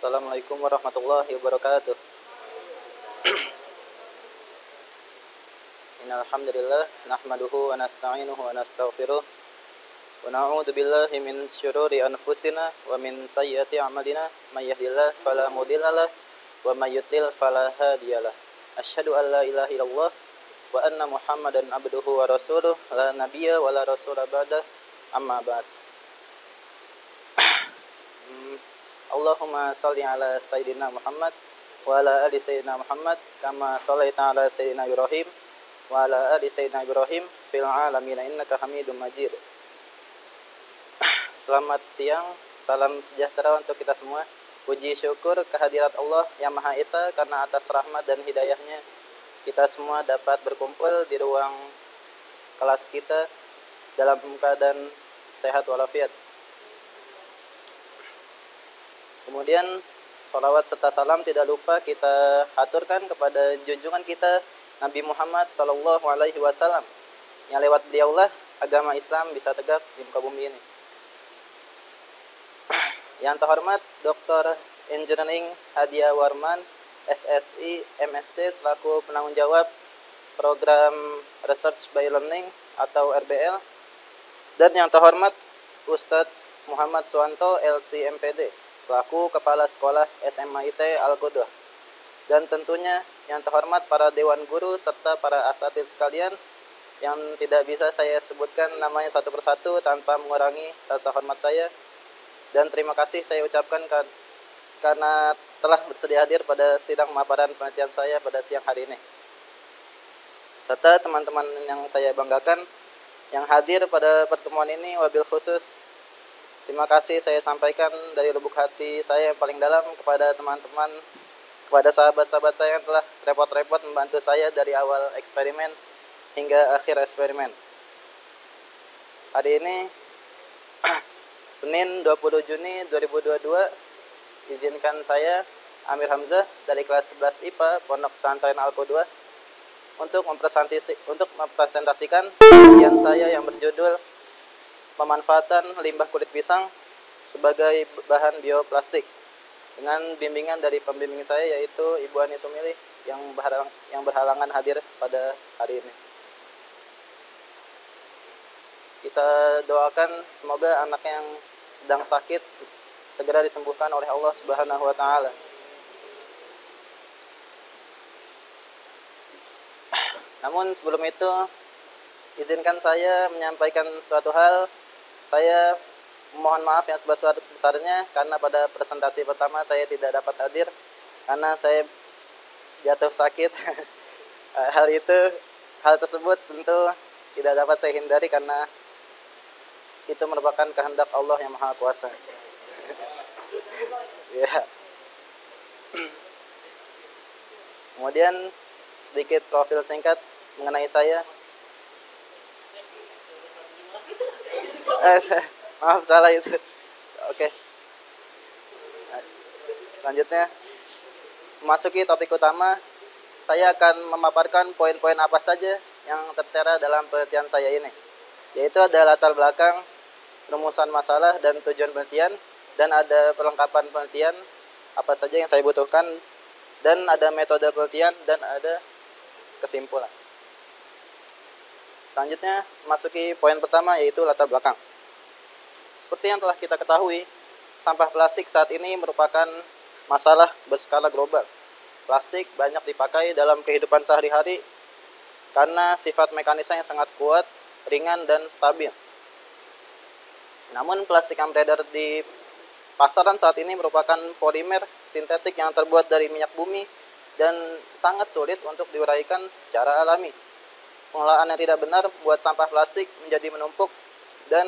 Assalamualaikum warahmatullahi wabarakatuh. Innal hamdalillah nahmaduhu wa nasta'inuhu wa nastaghfiruh wa na'udzu billahi min syururi anfusina wa min sayyiati a'malina may yahdihillahu fala mudilla lahu wa may yudlil fala hadiyalah. Asyhadu an la ilaha illallah wa anna Muhammadan abduhu wa rasuluh la nabiyya wa la rasula ba'da amma ba'd. Allahumma salli ala sayyidina Muhammad wa ala ali sayyidina Muhammad kama shallaita ala sayyidina Ibrahim wa ala ali sayyidina Ibrahim fil alamin innaka Hamidum Majid. Selamat siang, salam sejahtera untuk kita semua. Puji syukur kehadirat Allah yang Maha Esa karena atas rahmat dan hidayahnya kita semua dapat berkumpul di ruang kelas kita dalam keadaan sehat walafiat. Kemudian sholawat serta salam tidak lupa kita haturkan kepada junjungan kita Nabi Muhammad Sallallahu Alaihi Wasallam yang lewat beliaulah agama Islam bisa tegak di muka bumi ini. Yang terhormat Dr. Engineering Hadia Warman SSI MSc selaku penanggung jawab program Research by Learning atau RBL, dan yang terhormat Ustadz Muhammad Suwanto LC MPD selaku Kepala Sekolah SMIT Al-Qudwah, dan tentunya yang terhormat para Dewan Guru serta para asatidz sekalian yang tidak bisa saya sebutkan namanya satu persatu tanpa mengurangi rasa hormat saya, dan terima kasih saya ucapkan karena telah bersedia hadir pada sidang pemaparan penelitian saya pada siang hari ini, serta teman-teman yang saya banggakan yang hadir pada pertemuan ini. Wabil khusus terima kasih saya sampaikan dari lubuk hati saya yang paling dalam kepada teman-teman, kepada sahabat-sahabat saya yang telah repot-repot membantu saya dari awal eksperimen hingga akhir eksperimen. Hari ini Senin 20 Juni 2022, izinkan saya Amir Hamzah dari kelas 11 IPA Pondok Pesantren Al-Qudwah untuk mempresentasikan kajian saya yang berjudul pemanfaatan limbah kulit pisang sebagai bahan bioplastik dengan bimbingan dari pembimbing saya yaitu Ibu Ani Sumilih yang berhalangan hadir pada hari ini. Kita doakan semoga anak yang sedang sakit segera disembuhkan oleh Allah Subhanahu wa taala. Namun sebelum itu izinkan saya menyampaikan suatu hal. Saya mohon maaf yang sebesar-besarnya karena pada presentasi pertama saya tidak dapat hadir karena saya jatuh sakit. Hal tersebut tentu tidak dapat saya hindari karena itu merupakan kehendak Allah yang Maha Kuasa. Ya. Kemudian sedikit profil singkat mengenai saya. Maaf, salah itu. Oke. Selanjutnya, memasuki topik utama, saya akan memaparkan poin-poin apa saja yang tertera dalam penelitian saya ini, yaitu ada latar belakang, rumusan masalah dan tujuan penelitian, dan ada perlengkapan penelitian apa saja yang saya butuhkan, dan ada metode penelitian, dan ada kesimpulan. Selanjutnya, masuki poin pertama yaitu latar belakang. Seperti yang telah kita ketahui, sampah plastik saat ini merupakan masalah berskala global. Plastik banyak dipakai dalam kehidupan sehari-hari karena sifat mekanisme yang sangat kuat, ringan, dan stabil. Namun plastik yang beredar di pasaran saat ini merupakan polimer sintetik yang terbuat dari minyak bumi dan sangat sulit untuk diuraikan secara alami. Pengelolaan yang tidak benar membuat sampah plastik menjadi menumpuk dan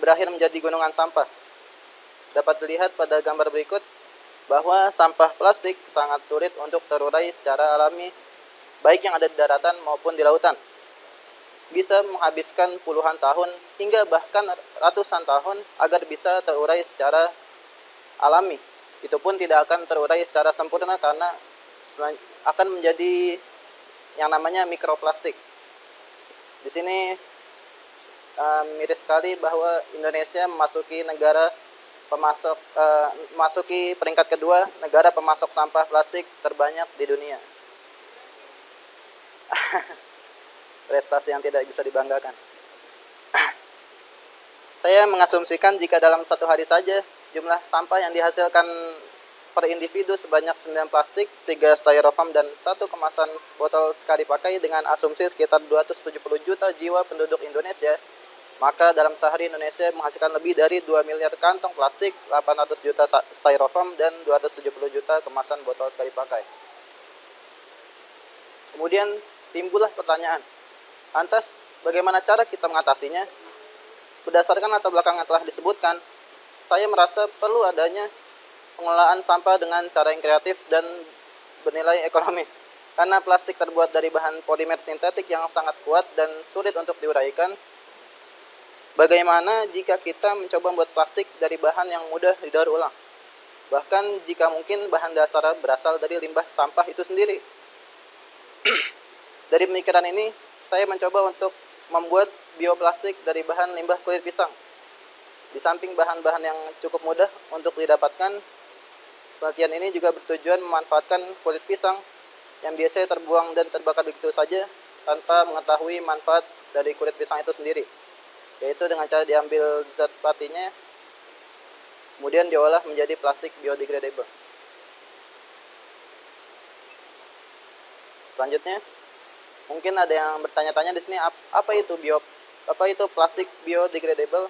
berakhir menjadi gunungan sampah. Dapat dilihat pada gambar berikut bahwa sampah plastik sangat sulit untuk terurai secara alami, baik yang ada di daratan maupun di lautan. Bisa menghabiskan puluhan tahun hingga bahkan ratusan tahun agar bisa terurai secara alami. Itu pun tidak akan terurai secara sempurna karena akan menjadi yang namanya mikroplastik. Di sini miris sekali bahwa Indonesia memasuki negara masuki peringkat kedua negara pemasok sampah plastik terbanyak di dunia. Prestasi yang tidak bisa dibanggakan. Saya mengasumsikan jika dalam satu hari saja jumlah sampah yang dihasilkan per individu sebanyak 9 plastik, 3 styrofoam, dan 1 kemasan botol sekali pakai dengan asumsi sekitar 270 juta jiwa penduduk Indonesia, maka dalam sehari Indonesia menghasilkan lebih dari 2 miliar kantong plastik, 800 juta styrofoam, dan 270 juta kemasan botol sekali pakai. Kemudian timbullah pertanyaan, lantas bagaimana cara kita mengatasinya? Berdasarkan latar belakang yang telah disebutkan, saya merasa perlu adanya pengelolaan sampah dengan cara yang kreatif dan bernilai ekonomis. Karena plastik terbuat dari bahan polimer sintetik yang sangat kuat dan sulit untuk diuraikan, bagaimana jika kita mencoba membuat plastik dari bahan yang mudah didaur ulang? Bahkan jika mungkin bahan dasar berasal dari limbah sampah itu sendiri. Dari pemikiran ini, saya mencoba untuk membuat bioplastik dari bahan limbah kulit pisang. Di samping bahan-bahan yang cukup mudah untuk didapatkan, penelitian ini juga bertujuan memanfaatkan kulit pisang yang biasanya terbuang dan terbakar begitu saja tanpa mengetahui manfaat dari kulit pisang itu sendiri, yaitu dengan cara diambil zat patinya, kemudian diolah menjadi plastik biodegradable. Selanjutnya, mungkin ada yang bertanya-tanya di sini, apa itu plastik biodegradable?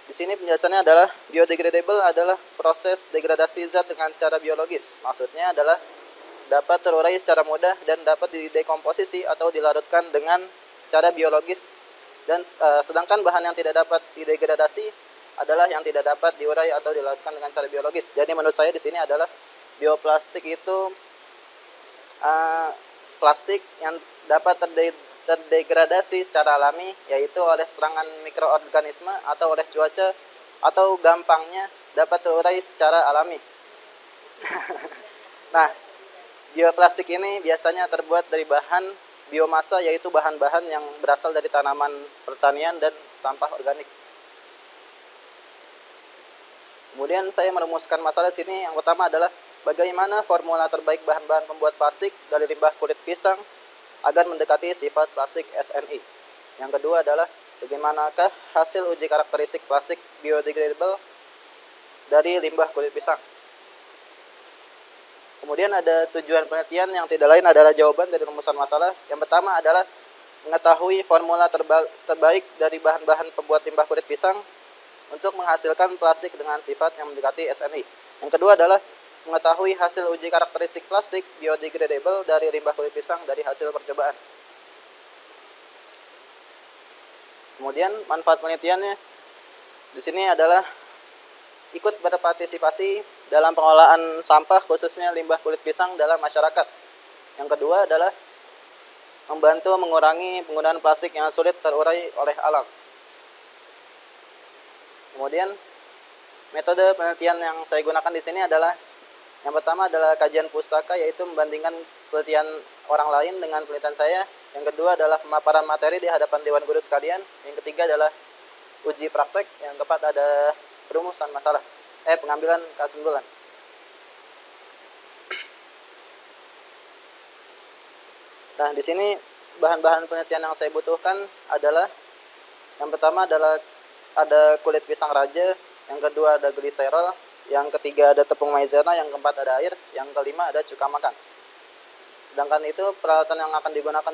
Di sini penjelasannya adalah biodegradable adalah proses degradasi zat dengan cara biologis. Maksudnya adalah dapat terurai secara mudah dan dapat didekomposisi atau dilarutkan dengan cara biologis. Dan sedangkan bahan yang tidak dapat didegradasi adalah yang tidak dapat diurai atau dilarutkan dengan cara biologis. Jadi menurut saya di sini adalah bioplastik itu plastik yang dapat terdegradasi secara alami, yaitu oleh serangan mikroorganisme atau oleh cuaca, atau gampangnya dapat terurai secara alami. Nah, bioplastik ini biasanya terbuat dari bahan biomasa, yaitu bahan-bahan yang berasal dari tanaman pertanian dan sampah organik. Kemudian saya merumuskan masalah sini. Yang pertama adalah bagaimana formula terbaik bahan-bahan pembuat plastik dari limbah kulit pisang agar mendekati sifat plastik SNI. Yang kedua adalah bagaimanakah hasil uji karakteristik plastik biodegradable dari limbah kulit pisang. Kemudian ada tujuan penelitian yang tidak lain adalah jawaban dari rumusan masalah. Yang pertama adalah mengetahui formula terbaik dari bahan-bahan pembuat limbah kulit pisang untuk menghasilkan plastik dengan sifat yang mendekati SNI. Yang kedua adalah mengetahui hasil uji karakteristik plastik biodegradable dari limbah kulit pisang dari hasil percobaan. Kemudian manfaat penelitiannya di sini adalah ikut berpartisipasi dalam pengelolaan sampah khususnya limbah kulit pisang dalam masyarakat. Yang kedua adalah membantu mengurangi penggunaan plastik yang sulit terurai oleh alam. Kemudian metode penelitian yang saya gunakan di sini adalah yang pertama adalah kajian pustaka, yaitu membandingkan penelitian orang lain dengan penelitian saya. Yang kedua adalah pemaparan materi di hadapan Dewan Guru sekalian. Yang ketiga adalah uji praktek. Yang keempat ada perumusan masalah, pengambilan kesimpulan. Nah, di sini bahan-bahan penelitian yang saya butuhkan adalah yang pertama adalah ada kulit pisang raja, yang kedua ada gliserol, yang ketiga ada tepung maizena, yang keempat ada air, yang kelima ada cuka makan. Sedangkan itu peralatan yang akan digunakan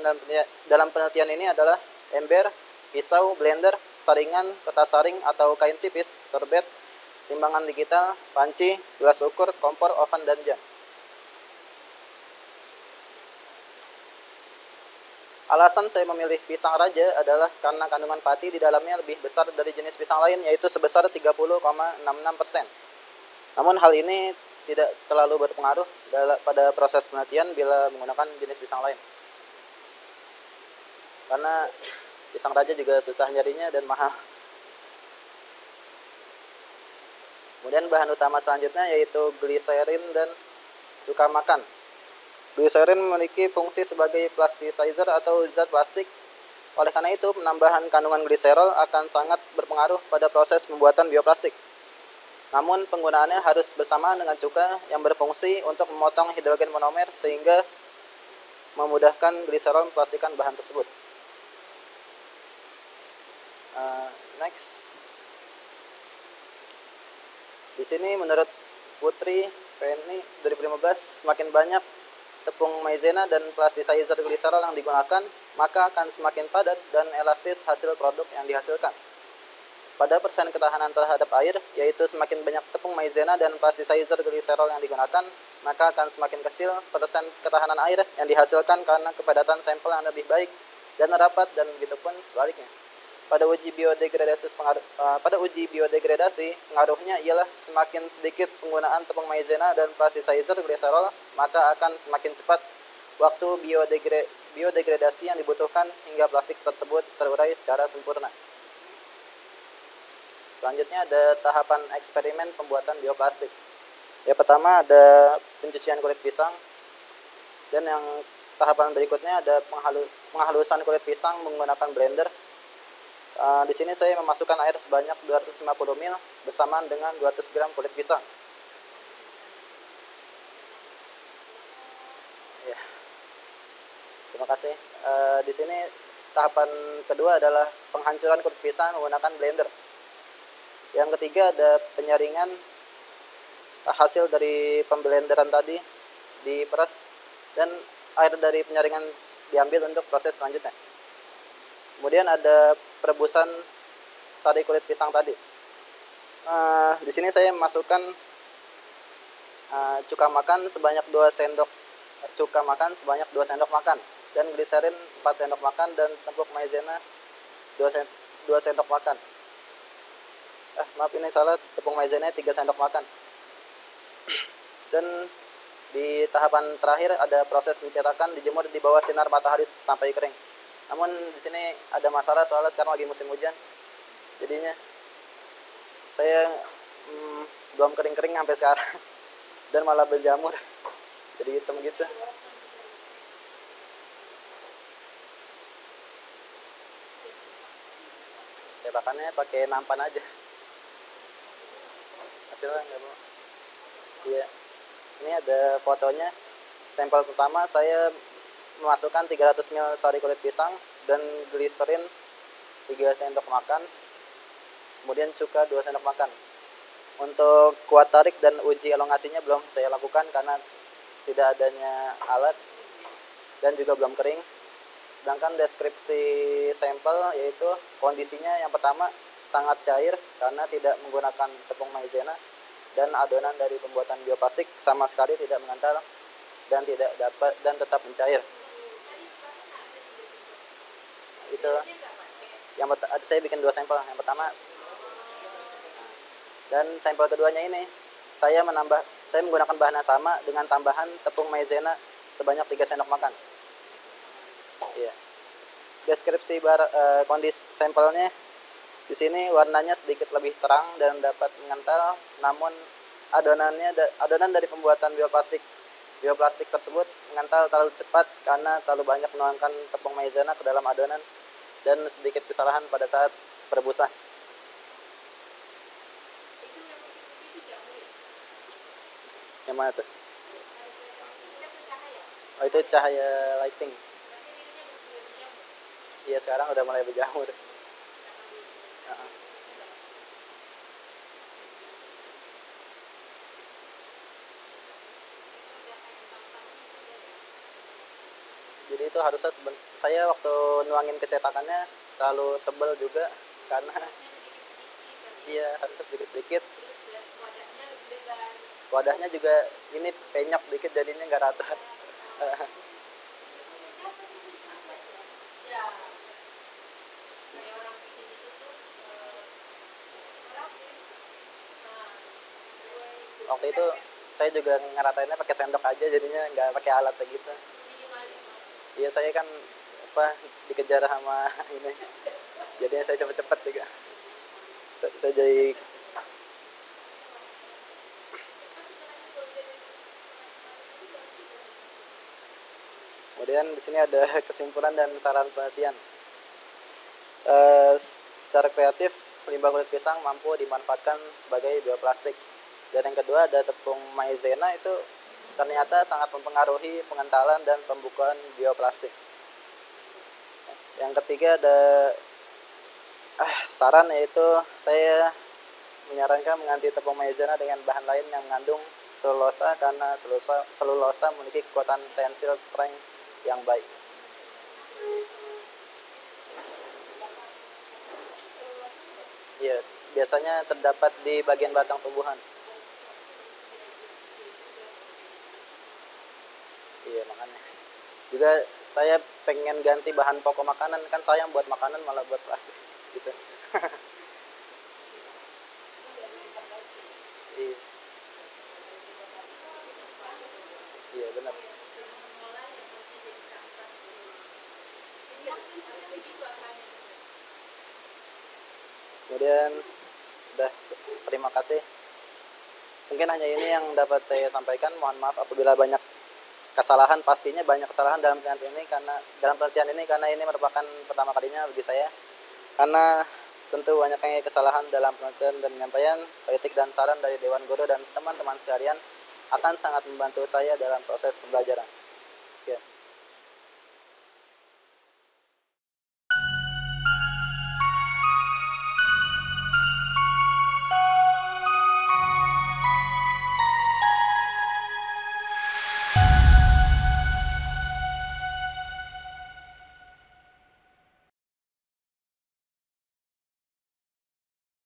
dalam penelitian ini adalah ember, pisau, blender, saringan, kertas saring atau kain tipis, serbet, timbangan digital, panci, gelas ukur, kompor, oven, dan jam. Alasan saya memilih pisang raja adalah karena kandungan pati di dalamnya lebih besar dari jenis pisang lain, yaitu sebesar 30,66%. Namun hal ini tidak terlalu berpengaruh pada proses penelitian bila menggunakan jenis pisang lain. Karena pisang raja juga susah nyarinya dan mahal. Kemudian bahan utama selanjutnya yaitu gliserin dan cuka makan. Gliserin memiliki fungsi sebagai plasticizer atau zat plastik. Oleh karena itu, penambahan kandungan gliserol akan sangat berpengaruh pada proses pembuatan bioplastik. Namun penggunaannya harus bersamaan dengan cuka yang berfungsi untuk memotong hidrogen monomer sehingga memudahkan gliserol memplastikan bahan tersebut. Next. Di sini menurut Putri PNI 2015, semakin banyak tepung maizena dan plasticizer gliserol yang digunakan, maka akan semakin padat dan elastis hasil produk yang dihasilkan. Pada persen ketahanan terhadap air, yaitu semakin banyak tepung maizena dan plasticizer gliserol yang digunakan, maka akan semakin kecil persen ketahanan air yang dihasilkan karena kepadatan sampel yang lebih baik dan rapat, dan begitupun sebaliknya. Pada uji biodegradasi, pengaruhnya ialah semakin sedikit penggunaan tepung maizena dan plasticizer gliserol, maka akan semakin cepat waktu biodegradasi yang dibutuhkan hingga plastik tersebut terurai secara sempurna. Selanjutnya ada tahapan eksperimen pembuatan bioplastik. Yang pertama ada pencucian kulit pisang, dan yang tahapan berikutnya ada penghalusan kulit pisang menggunakan blender. Di sini saya memasukkan air sebanyak 250 ml bersamaan dengan 200 gram kulit pisang. Ya, terima kasih. Di sini tahapan kedua adalah penghancuran kulit pisang menggunakan blender. Yang ketiga ada penyaringan hasil dari pemblenderan tadi diperas dan air dari penyaringan diambil untuk proses selanjutnya. Kemudian ada perebusan sari kulit pisang tadi. Di sini saya masukkan cuka makan sebanyak 2 sendok makan dan gliserin 4 sendok makan dan tepung maizena 2 sendok makan. Maaf, ini salah, tepung maizena 3 sendok makan. Dan di tahapan terakhir ada proses pencetakan, dijemur di bawah sinar matahari sampai kering. Namun di sini ada masalah soalnya sekarang lagi musim hujan, jadinya saya belum kering-kering sampai sekarang dan malah berjamur jadi hitam gitu. Cetakannya pakai nampan aja, hasilnya nggak mau. Iya, ini ada fotonya. Sampel pertama saya memasukkan 300 ml sari kulit pisang dan gliserin 3 sendok makan, kemudian cuka 2 sendok makan. Untuk kuat tarik dan uji elongasinya belum saya lakukan karena tidak adanya alat dan juga belum kering. Sedangkan deskripsi sampel yaitu kondisinya yang pertama sangat cair karena tidak menggunakan tepung maizena, dan adonan dari pembuatan bioplastik sama sekali tidak mengental dan tidak dapat dan tetap mencair. Itu yang saya bikin 2 sampel. Yang pertama, dan sampel keduanya ini saya menggunakan bahan yang sama dengan tambahan tepung maizena sebanyak 3 sendok makan. Iya. Deskripsi kondisi sampelnya di sini warnanya sedikit lebih terang dan dapat mengental, namun adonan dari pembuatan bioplastik tersebut mengental terlalu cepat karena terlalu banyak menuangkan tepung maizena ke dalam adonan dan sedikit kesalahan pada saat perebusan. Yang mana tuh? Oh, itu cahaya lighting. Iya, sekarang udah mulai berjamur. Jadi itu harusnya saya waktu nuangin kecetakannya terlalu tebal juga karena iya harusnya sedikit-sedikit. Wadahnya juga ini penyok dikit jadinya nggak rata. Waktu itu saya juga ngeratainnya pakai sendok aja, jadinya nggak pakai alat gitu. Iya, saya kan dikejar sama ini, jadinya saya cepet-cepet juga. Saya jadi kemudian di sini ada kesimpulan dan saran penelitian. Secara kreatif limbah kulit pisang mampu dimanfaatkan sebagai bioplastik. Dan yang kedua ada tepung maizena, itu ternyata sangat mempengaruhi pengentalan dan pembukaan bioplastik. Yang ketiga ada saran, yaitu saya menyarankan mengganti tepung maizena dengan bahan lain yang mengandung selulosa, karena selulosa memiliki kekuatan tensile strength yang baik. Iya, biasanya terdapat di bagian batang tumbuhan. Iya, makanya. Juga saya pengen ganti bahan pokok makanan, kan sayang buat makanan malah buat plastik gitu. Iya, iya benar. Kemudian udah, terima kasih. Mungkin hanya ini yang dapat saya sampaikan. Mohon maaf apabila banyak kesalahan, pastinya banyak kesalahan dalam penelitian ini karena ini merupakan pertama kalinya bagi saya. Karena tentu banyaknya kesalahan dalam penelitian dan penyampaian, kritik dan saran dari Dewan Guru dan teman-teman sekalian akan sangat membantu saya dalam proses pembelajaran.